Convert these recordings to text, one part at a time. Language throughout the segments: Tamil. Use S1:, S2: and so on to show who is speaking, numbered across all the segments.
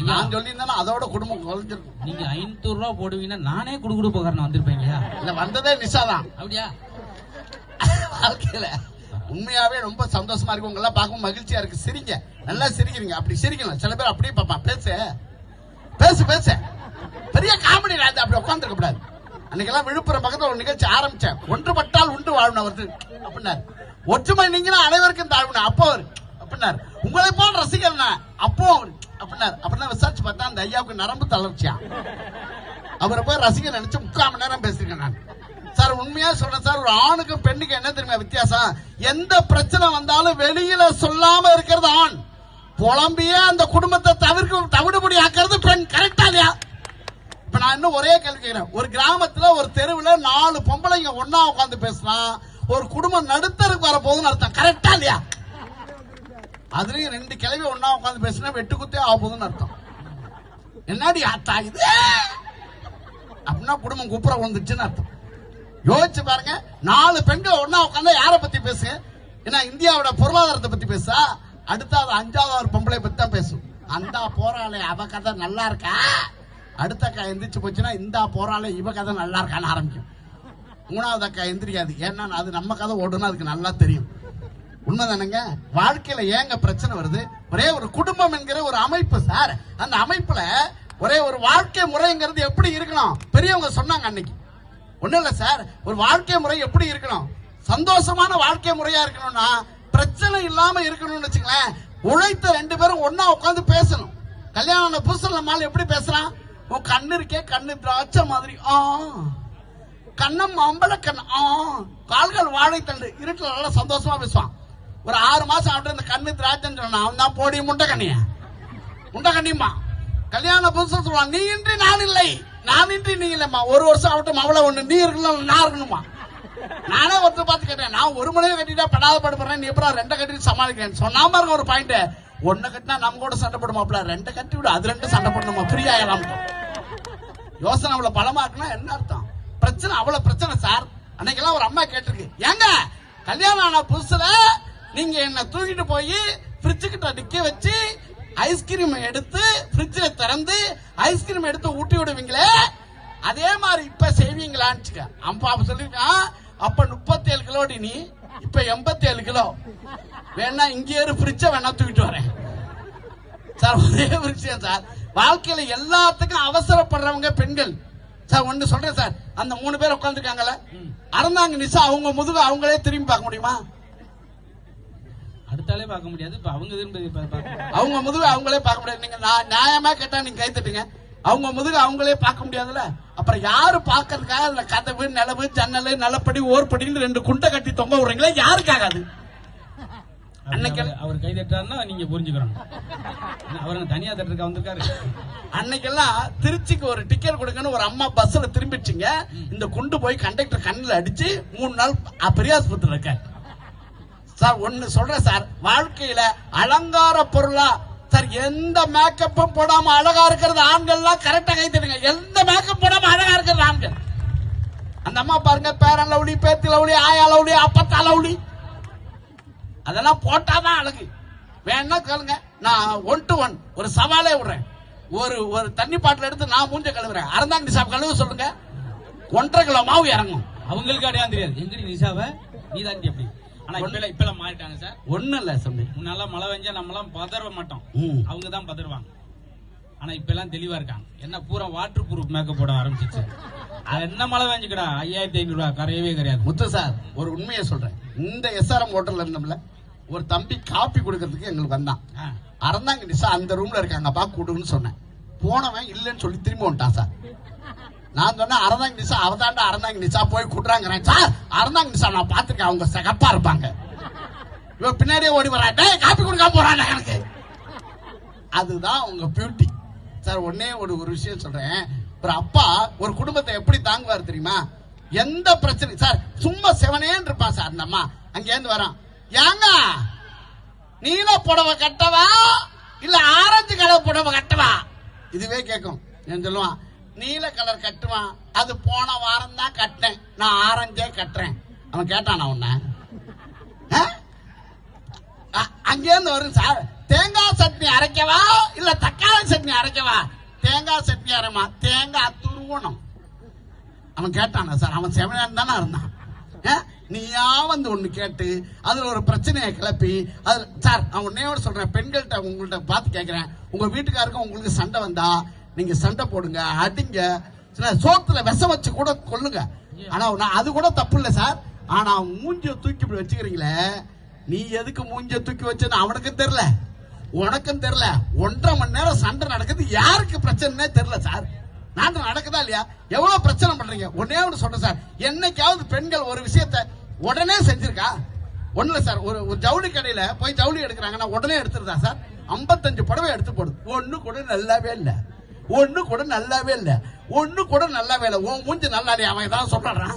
S1: நான் சொல்லியிருந்தா அதோட குடும்பம் குறைஞ்சிருக்கும்.
S2: நீங்க 500 ரூபா போடுவீங்கன்னா நானே குடுகுடு போகிறேன் வந்திருப்பேன் இல்லையா?
S1: இல்ல வந்ததே நிஷாதான்.
S2: அப்படியா?
S1: வாழ்க்கையில உண்மையாவே ரொம்ப சந்தோஷமா இருக்கு. உங்க எல்லாம் பார்க்கும் மகிழ்ச்சியா இருக்கு. சிரிங்க, நல்லா சிரிக்கிறீங்க. அப்படி சிரிக்கணும். சில பேர் அப்படியே பாப்பா பேசு பேசு பேச பெரிய காமெடி அப்படி உட்காந்துருக்க கூடாது. அன்னைக்கெல்லாம் விழுப்புரம் பக்கத்துல ஒரு நிகழ்ச்சி ஆரம்பிச்சேன். ஒன்றுபட்டால் உண்டு வாழ்வு வருது அப்படின்னாரு. ஒற்றுமை நீங்களும் அனைவருக்கும் தாழ்வு அப்போ அவரு அப்படின்னாரு. உங்களை போல ரசிகர் அப்போ அவரு அப்படின்னாரு. அப்படின்னா விசாரிச்சு பார்த்தா அந்த ஐயாவுக்கு நரம்பு தளர்ச்சியா. அவரை போய் ரசிகர் நினைச்சு 3/4 மணி நேரம் பேசிருக்கேன் நான். சார் உண்மையா சொல்றேன் சார், ஒரு ஆணுக்கும் பெண்ணுக்கு என்ன தெரியுமா வித்தியாசம்? எந்த பிரச்சனை வந்தாலும் வெளியில சொல்லாம இருக்கிறது ஆண், புலம்பியே அந்த குடும்பத்தை தவிடுபடி ஆக்கிறது பெண். கரெக்டா இல்லையா? இப்ப நான் இன்னும் ஒரே கேள்வி கேட்கிறேன். ஒரு கிராமத்துல ஒரு தெருவுல 4 பொம்பளைங்க ஒன்னா உட்காந்து பேசினா ஒரு குடும்பம் நடுத்தருக்கு வர போகுதுன்னு அர்த்தம். கரெக்டா இல்லையா? அதுலயும் 2 கிழவி ஒன்னா உட்காந்து பேசினா வெட்டுக்குத்தே ஆக போகுதுன்னு அர்த்தம். என்னடி ஆத்தா இது அப்படின்னா குடும்பம் குப்புற வந்துச்சுன்னு அர்த்தம். யோசிச்சு பாருங்க. 4 பெண்கள் ஒன்னா உட்காந்து யார பத்தி பேசுங்க? ஏன்னா இந்தியாவோட பொருளாதாரத்தை பத்தி பேசா, அடுத்த 5வது பொம்பளை பத்தி தான் பேசும். அந்த போராளி அவ கதை நல்லா இருக்கா, அடுத்த அக்கா எந்திரிச்சு போச்சுன்னா இந்த போராளி இவ கதை நல்லா இருக்கான்னு ஆரம்பிக்கும். 3வது அக்கா எந்திரிக்காது. ஏன்னா அது நம்ம கதை ஓடுன்னு அதுக்கு நல்லா தெரியும். உண்மைதானுங்க? வாழ்க்கையில ஏங்க பிரச்சனை வருது? ஒரே ஒரு குடும்பம் என்கிற ஒரு அமைப்பு சார். அந்த அமைப்புல ஒரே ஒரு வாழ்க்கை முறைங்கிறது எப்படி இருக்கணும்? பெரியவங்க சொன்னாங்க அன்னைக்கு. ஒண்ணும் இல்ல சார், ஒரு வாழ்க்கை முறை எப்படி இருக்கணும்? சந்தோஷமான வாழ்க்கை முறையா இருக்கணும்னா பிரச்சனை இல்லாம இருக்கணும்னு வச்சுங்களேன். உழைத்த 2 பேரும் ஒன்னா உட்காந்து பேசணும். கல்யாணம் புதுசுல நம்மால எப்படி பேசுறான்? உன் கண்ணு இருக்கே, கண்ணு திராட்சை மாதிரி, கண்ணம் அம்பள கண், கால்கள் வாழைத்தண்டு, இருட்டுல நல்லா சந்தோஷமா பேசுவான். ஒரு 6 மாசம் ஆகிட்டு இந்த கண்ணு திராட்சைன்னு சொன்னான். அவன் தான் போடி முண்டை கண்ணியம்மா. கல்யாண புதுசுல சொல்லுவான், நீ இன்றி நான் இல்லை, நான் இன்றி நீ இல்லம்மா. 1 வருஷம் ஆகட்டும் அவளை ஒண்ணு, நீ இருக்கணும் நான் இருக்கணுமா. நானே ஒருத்தர் பார்த்து கேட்டேன், நான் ஒரு மனைவி கட்டிட்டா படாத படுறேன், நீ எப்பறம் 2 கட்டி சமாளிக்கிறேன் சொன்னா பாருங்க. ஒரு பாயிண்ட், 1 கட்டினா நம்ம கூட சண்டை போடுமாப்ல, 2 கட்டி விடு, அது 2 சண்டை போடணுமா, ஃப்ரீ ஆயிடலாம். யோசனை அவ்வளவு பலமா இருக்குன்னா என்ன அர்த்தம்? பிரச்சனை அவ்வளவு பிரச்சனை சார். அன்னைக்கெல்லாம் ஒரு அம்மா கேட்டிருக்கு, ஏங்க கல்யாணம் ஆன புதுசுல நீங்க என்ன தூக்கிட்டு போய் ஃப்ரிட்ஜு கிட்ட நிக்க வச்சு ஐஸ்கிரீம் எடுத்து ஃப்ரிட்ஜில் திறந்து ஐஸ்கிரீம் எடுத்து ஊட்டி விடுவீங்களே, அதே மாதிரி இப்ப செய்வீங்களான்னு அம்பா சொல்லிருக்கான். அப்ப 37 கிலோடி நீ, இப்ப 87 கிலோ. வேணா இங்கே ஃப்ரிட்ஜ வேணா தூக்கிட்டு வரேன் சார். ஒரே விஷயம் சார், வாழ்க்கையில எல்லாத்துக்கும் அவசரப்படுறவங்க பெண்கள் சார். ஒண்ணு சொல்றேன் சார், அந்த 3 பேர் உட்காந்துருக்காங்கல்ல, அறந்தாங்க நிஷா, அவங்க முதுகு அவங்களே திரும்பி பார்க்க முடியுமா?
S2: அடுத்தாலே பார்க்க முடியாது. இப்ப அவங்க திரும்பி
S1: அவங்க முதுகு அவங்களே பார்க்க முடியாது. நீங்க நியாயமா கேட்டா நீங்க கை தட்டுங்க. அவங்க முதுகு அவங்களே பார்க்க முடியாதுல்ல, அப்புறம் யாரு பாக்குறதுக்காக அதுல கதவு, நிலவு, ஜன்னல், நிலப்படி, ஓர்படின்னு 2 குண்டை கட்டி தொங்க விடுறீங்களா? யாருக்காக அது?
S2: அன்னைக்கு அவர் கை தட்டாருன்னா நீங்க புரிஞ்சுக்கணும். அவருக்கு தனியா தட்டுறதுக்கு வந்திருக்காரு.
S1: அன்னைக்கெல்லாம் திருச்சிக்கு ஒரு டிக்கெட் கொடுக்கணும், ஒரு அம்மா பஸ்ல திரும்பிடுச்சுங்க. இந்த குண்டு போய் கண்டக்டர் கண்ணில் அடிச்சு 3 நாள் பெரியாஸ்பத்திரியில் இருக்க சார். ஒண்ணு சொல்றேன் சார், வாழ்க்கையில அலங்கார பொருளா சார் எந்த மேக்கப்பும் போடாம அழகா இருக்கிறது ஆண்கள்லாம் கரெக்டா கை தட்டுங்க. எந்த மேக்கப் போடாம அழகா இருக்கிறது ஆண்கள். அந்த அம்மா பாருங்க, பேரன் லவுளி, பேத்தி லவுளி, ஆயா லவுளி, அப்பத்தா லவுளி, அதெல்லாம் போட்டாதான் அழகு. வேணா கேளுங்க, நான் 1 to 1 ஒரு சவாலே விடுறேன். ஒரு தண்ணி பாட்டில் எடுத்து நான் மூஞ்ச கழுவுறேன், அறந்தாங்க நிஷா கழுவு சொல்லுங்க, 1.5 கிலோ மாவு இறங்கும்.
S2: அவங்களுக்கு அடையாளம் தெரியாது. எங்கடி நிஷாவை நீ தான் எப்படி? ஆனா இப்ப மாறிட்டாங்க சார்.
S1: ஒண்ணும் இல்ல தம்பி,
S2: முன்னால மழை பெஞ்சா நம்மளாம் பதற மாட்டோம், அவங்க தான் பதறுவாங்க. ஆனா இப்ப எல்லாம் தெளிவா இருக்காங்க. என்ன பூரா வாட்டர் ப்ரூஃப் மேக்கப் போட ஆரம்பிச்சிச்சு. என்ன மழை பெஞ்சுக்கடா 5500 ரூபாய் கரையவே கிடையாது.
S1: முத்து சார் ஒரு உண்மையை சொல்றேன், இந்த SRM ஹோட்டல்ல இருந்தோம்ல, ஒரு தம்பி காப்பி கொடுக்கறதுக்கு எங்களுக்கு வந்தான். அறந்தாங்க நிஷா அந்த ரூம்ல இருக்காங்க பா கூடுன்னு சொன்னேன். போனவன் இல்லன்னு சொல்லி திரும்பி வந்துட்டான் சார். நான் சொன்னேன், அறந்தாங்க நிஷா அவதாண்டா அறந்தாங்க நிஷா போய் கூட்டுறாங்கிறேன் சார். அறந்தாங்க நிஷா நான் பாத்துருக்கேன், அவங்க சிகப்பா இருப்பாங்க. இவன் பின்னாடியே ஓடி வரான், காப்பி கொடுக்காம போறான் எனக்கு. அதுதான் உங்க பியூட்டி சார். ஒன்னே ஒரு விஷயம் சொல்றேன், ஒரு அப்பா ஒரு குடும்பத்தை எப்படி தாங்குவார் தெரியுமா? எந்த பிரச்சனை சார், சும்மா செவனேன்னு இருப்பான் சார். அந்த அம்மா அங்க இருந்து வரான், ஏங்க நீல புடவை கட்டவா இல்ல ஆரஞ்சு கலர் புடவை கட்டவா? இதுவே கேட்கும். நான் சொல்லுவான், நீல கலர் கட்டுவான், அது போன வாரம் தான் கட்டேன், நான் ஆரஞ்சே கட்டுறேன். அவன் கேட்டான் உன்ன, அங்கேருந்து வரும் சார், தேங்காய் சட்னி அரைக்கவா இல்ல தக்காளி தேங்காய் சட்னி அரைக்கவா? தேங்காய் சட்னி அரைமா, தேங்காய் துருவணும். அவன் கேட்டானா சார்? அவன் செவனான் தானே இருந்தான். நீயா வந்து ஒண்ணு கேட்டு அதுல ஒரு பிரச்சனையை கிளப்பி அது சார் நான் உன்னையோட சொல்றேன், பெண்கள்கிட்ட உங்கள்ட்ட பார்த்து கேட்கிறேன், உங்க வீட்டுக்காருக்கும் உங்களுக்கு சண்டை வந்தா நீங்க சண்டை போடுங்க, அடிங்க, சோத்துல விஷம் வச்சு கூட கொல்லுங்க. ஆனா அது கூட தப்பு இல்ல சார். ஆனா மூஞ்சிய தூக்கி இப்படி வச்சுக்கிறீங்களே, நீ எதுக்கு மூஞ்சிய தூக்கி வச்சுன்னு அவனுக்கும் தெரியல, உனக்கும் தெரியல. 1.5 மணி நேரம் சண்டை நடக்குது, யாருக்கு பிரச்சனைனே தெரியல சார். நாட்டு நடக்குதா இல்லையா? எவ்வளவு பிரச்சனை பண்றீங்க. ஒன்னே ஒன்று சொல்றேன் சார், என்னைக்காவது பெண்கள் ஒரு விஷயத்த உடனே செஞ்சிருக்கா? ஒண்ணுல சார், ஒரு ஜவுளி கடையில போய் ஜவுளி எடுக்கிறாங்கன்னா உடனே எடுத்துருதா சார்? 55 புடவை எடுத்து போடுது, ஒண்ணு கூட நல்லாவே இல்ல, ஒண்ணு கூட நல்லாவே இல்ல, ஒண்ணு கூட நல்லாவே இல்ல. உன் மூஞ்சி நல்லா இல்லையா? அவன் ஏதாவது சொல்றான்.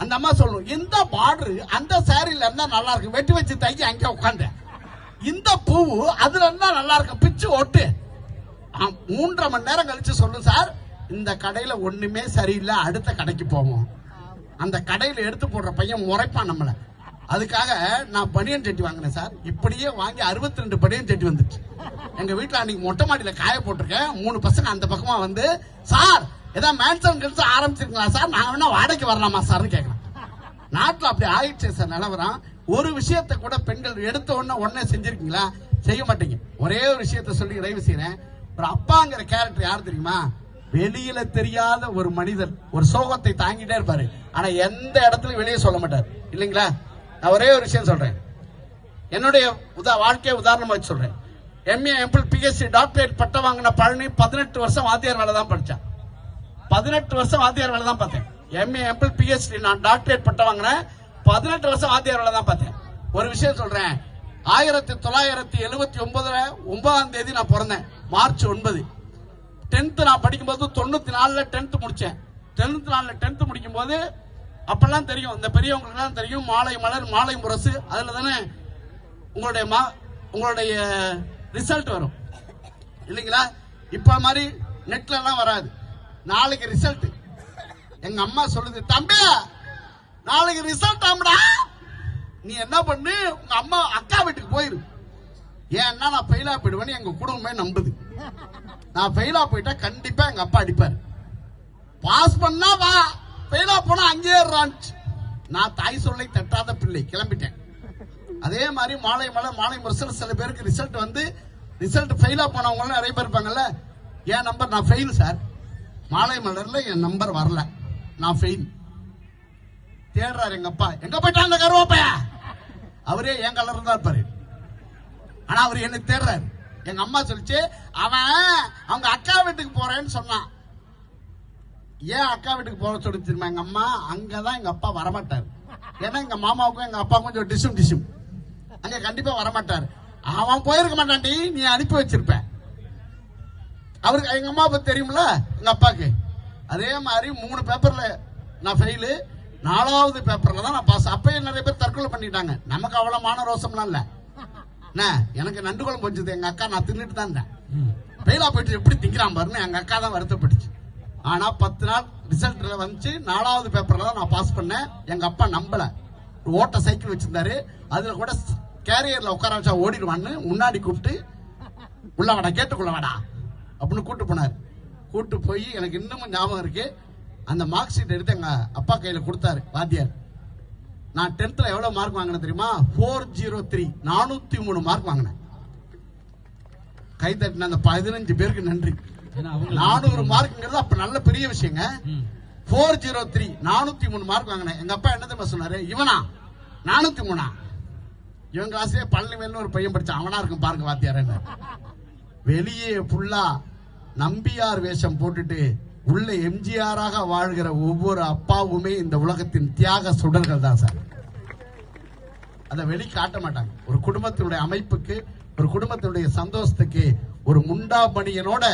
S1: அந்த அம்மா சொல்லும், இந்த பார்டர் அந்த சாரியில இருந்தா நல்லா இருக்கு, வெட்டி வச்சு தைக்கி அங்கே உட்காந்து, இந்த பூவு அதுல இருந்தா நல்லா இருக்கு, பிச்சு ஒட்டு. 3.5 மணி நேரம் கழிச்சு சொல்லு சார், இந்த கடையில ஒண்ணுமே சரியில்லை, அடுத்த கடைக்கு போவோம். அந்த கடையில எடுத்து போடுற பையன் முறைப்பான் நம்மள. அதுக்காக நான் பனியன் சட்டி வாங்கினேன் சார். இப்படியே வாங்கி 62 பனியன் சட்டி வந்துச்சு. எங்க வீட்டுல அன்னைக்கு மொட்டை மாடியில காய போட்டிருக்கேன். 3 பசங்க அந்த பக்கமா வந்து, சார் ஏதாவது மேன்சன் கிழிச்சு ஆரம்பிச்சிருக்கீங்களா சார், நாங்க வேணா வாடகைக்கு வரலாமா சார்னு கேட்கலாம். நாட்டுல அப்படி ஆயிடுச்சு சார் நிலவரம். ஒரு விஷயத்த கூட பெண்கள் எடுத்த உடனே செஞ்சிருக்கீங்களா? செய்ய மாட்டீங்க. ஒரே ஒரு விஷயத்த சொல்லி நிறைவு செய்யறேன். ஒரு அப்பாங்கிற கேரக்டர் யாரு தெரியுமா? வெளியில தெரியாத ஒரு மனிதர், ஒரு சோகத்தை தாங்கிட்டே இருப்பாரு, ஆனா எந்த இடத்துலயும் வெளியே சொல்ல மாட்டார், இல்லைங்களா? நான் ஒரே ஒரு விஷயம் சொல்றேன், என்னுடைய வாழ்க்கையை உதாரணமா வச்சு சொல்றேன். MA MPhil PhD டாக்டரேட் பட்டம் வாங்கின பழனி 18 வருஷம் வாத்தியார் வேலை தான் படிச்சான். 18 வருஷம் வாத்தியார் வேலை தான் பார்த்தேன். MA MPhil PhD நான் டாக்டரேட் பட்டம் வாங்கினேன், 18 வருஷம் வாத்தியார் வேலை தான் பார்த்தேன். ஒரு விஷயம் சொல்றேன், 1979 9ஆம் தேதி நான் பிறந்தேன், மார்ச் 9. 10th நான் படிக்கும்போது 94ல 10th முடிச்சேன். 94ல 10th முடிக்கும் போது அப்பெல்லாம் தெரியும், இந்த பெரியவங்களுக்கு எல்லாம் தெரியும், மாலை மலர் மாலை முரசு, அதுல தானே உங்களுடைய ரிசல்ட் வரும், இல்லைங்களா? இப்ப மாதிரி நெட்ல எல்லாம் வராது. நாளைக்கு ரிசல்ட். எங்க அம்மா சொல்லுது, தம்பி நாளைக்கு ரிசல்ட் ஆம்டா, நீ என்ன பண்ணு, உங்க அம்மா அக்கா வீட்டுக்கு போயிரு. ஏன்னா நான் ஃபெயிலா போயிடுவேன்னு எங்க குடும்பமே நம்புது. நான் ஃபெயிலா போயிட்டா கண்டிப்பா எங்க அப்பா அடிப்பாரு. பாஸ் பண்ணா வா, ஃபெயிலா போனா அங்கேயே இருறான்ச்சு. நான் தாய் சொல்லை தட்டாத பிள்ளை, கிளம்பிட்டேன். அதே மாதிரி மாலை மலர் மாலை முரசல் சில பேருக்கு ரிசல்ட் ஃபெயிலா போனவங்க நிறைய பேர் இருப்பாங்கல்ல. என் நம்பர் நான் ஃபெயில் சார். மாலை மலர்ல என் நம்பர் வரல, நான் ஃபெயில். தேடுறாரு எங்க அப்பா, எங்க போயிட்டா அந்த கருவாப்பையா? அவரே என் கலர் தான் இருப்பாரு, ஆனா அவர் என்ன தேடுறாரு. எங்க அம்மா சொல்லிச்சு, அவன் அவங்க அக்கா வீட்டுக்கு போறேன்னு சொன்னான். ஏன் அக்கா வீட்டுக்கு போற சொல்லி தெரியுமா எங்க அம்மா? அங்கதான் எங்க அப்பா வரமாட்டாரு. ஏன்னா எங்க மாமாவுக்கும் எங்க அப்பா கொஞ்சம் டிசும் அங்க கண்டிப்பா வரமாட்டாரு. அவன் போயிருக்க மாட்டான்டி, நீ அனுப்பி வச்சிருப்ப. அவருக்கு எங்க அம்மா பத்தி தெரியும்ல எங்க அப்பாக்கு. அதே மாதிரி 3 பேப்பர்ல நான் ஃபெயிலு, 4வது பேப்பர்ல தான் நான் பாஸ். அப்பயே நிறைய பேர் தற்கொலை பண்ணிட்டாங்க. நமக்கு அவ்வளவு மான ரோசம்லாம் இல்ல. எனக்கு நண்டு குழம்பு வச்சது எங்க அக்கா, நான் தின்னுட்டு தான் இருந்தேன். ஃபெயிலா போயிட்டு எப்படி திங்கிறான் பாருன்னு எங்க அக்கா தான் வருத்தப்பட்டுச்சு. ஆனா 10 நாள் ரிசல்ட்ல வந்துச்சு, 4வது பேப்பர்ல தான் நான் பாஸ் பண்ணேன். எங்க அப்பா நம்பல. ஓட்ட சைக்கிள் வச்சிருந்தாரு, அதுல கூட கேரியர்ல உட்கார வச்சா ஓடிடுவான்னு முன்னாடி கூப்பிட்டு, உள்ள வாடா, கேட்டுக்குள்ள வாடா அப்படின்னு கூட்டு போனாரு. கூட்டு போய் எனக்கு இன்னமும் ஞாபகம் இருக்கு, அந்த மார்க் ஷீட் எடுத்து எங்க அப்பா கையில கொடுத்தாரு வாத்தியார். நான் 10th எவ்வளவு மார்க் வாங்கினேன் தெரியுமா? 403, 403 மார்க் வாங்கினேன். கை தட்டின அந்த 15 பேருக்கு நன்றி. 400 மார்க்ங்கிறது அப்ப நல்ல பெரிய விஷயங்க. 403, 403 மார்க் வாங்கினேன். எங்க அப்பா என்ன தெரியுமா சொன்னாரு? இவனா 403? இவன் கிளாஸ்லயே பழனிவேல்னு ஒரு பையன் படிச்சான், அவனா இருக்கும் பாருங்க வாத்தியார். வெளியே புல்லா நம்பியார் வேஷம் போட்டுட்டு உள்ள எம்ஜிஆராக வாழ்கிற ஒவ்வொரு அப்பாவுமே இந்த உலகத்தின் தியாக சுடர்கள் தான் சார். அதை வெளி காட்ட மாட்டாங்க. ஒரு குடும்பத்தினுடைய அமைப்புக்கு, ஒரு குடும்பத்தினுடைய சந்தோஷத்துக்கு, ஒரு முண்டா பணியனோட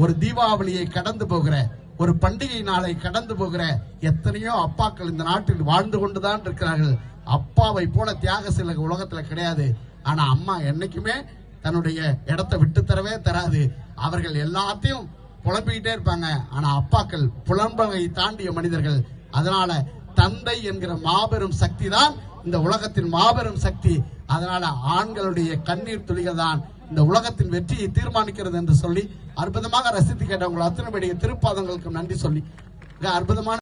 S1: ஒரு தீபாவளியை கடந்து போகிற, ஒரு பண்டிகை நாளை கடந்து போகிற எத்தனையோ அப்பாக்கள் இந்த நாட்டில் வாழ்ந்து கொண்டுதான் இருக்கிறார்கள். அப்பாவை போல தியாக சில உலகத்துல கிடையாது. ஆனா அம்மா என்னைக்குமே தன்னுடைய இடத்தை விட்டு தரவே தராது. அவர்கள் எல்லாத்தையும் புலம்பிக்கிட்டே இருப்பாங்க. ஆனா அப்பாக்கள் புலம்பலை தாண்டிய மனிதர்கள். அதனால தந்தை என்கிற மாபெரும் சக்தி தான் இந்த உலகத்தின் மாபெரும் சக்தி. அதனால ஆண்களுடைய கண்ணீர் துளிகள் தான் இந்த உலகத்தின் வெற்றியை தீர்மானிக்கிறது என்று சொல்லி அற்புதமாக ரசித்து கேட்ட உங்கள் அத்தனை பேருடைய திருப்பாதங்களுக்கு நன்றி சொல்லி அற்புதமான